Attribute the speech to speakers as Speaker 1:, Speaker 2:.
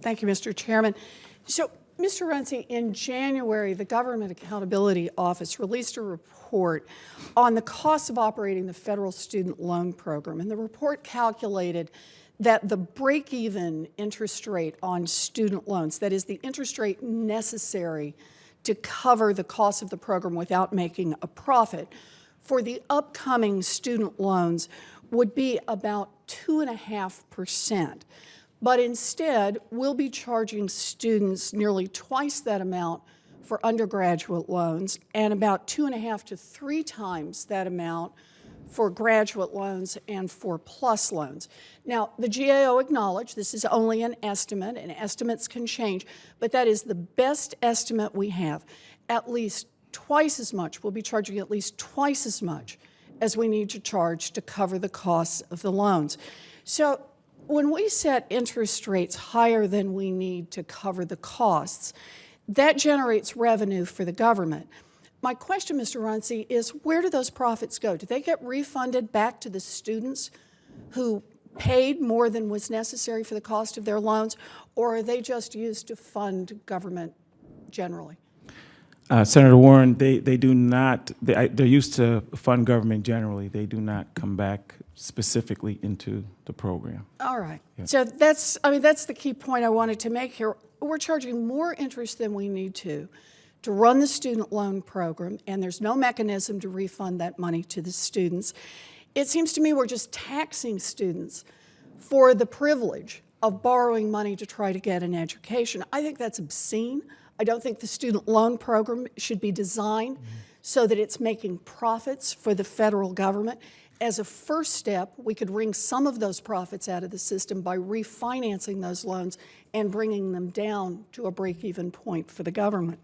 Speaker 1: Thank you, Mr. Chairman. So, Mr. Runcie, in January, the Government Accountability Office released a report on the cost of operating the federal student loan program. And the report calculated that the break-even interest rate on student loans, that is the interest rate necessary to cover the cost of the program without making a profit, for the upcoming student loans would be about 2.5%. But instead, we'll be charging students nearly twice that amount for undergraduate loans and about 2.5 to 3 times that amount for graduate loans and for PLUS loans. Now, the GAO acknowledged this is only an estimate, and estimates can change, but that is the best estimate we have. At least twice as much, we'll be charging at least twice as much as we need to charge to cover the costs of the loans. So when we set interest rates higher than we need to cover the costs, that generates revenue for the government. My question, Mr. Runcie, is where do those profits go? Do they get refunded back to the students who paid more than was necessary for the cost of their loans, or are they just used to fund government generally?
Speaker 2: Senator Warren, they do not, they're used to fund government generally. They do not come back specifically into the program.
Speaker 1: All right.
Speaker 2: Yeah.
Speaker 1: So that's the key point I wanted to make here. We're charging more interest than we need to run the student loan program, and there's no mechanism to refund that money to the students. It seems to me we're just taxing students for the privilege of borrowing money to try to get an education. I think that's obscene. I don't think the student loan program should be designed so that it's making profits for the federal government. As a first step, we could wring some of those profits out of the system by refinancing those loans and bringing them down to a break-even point for the government.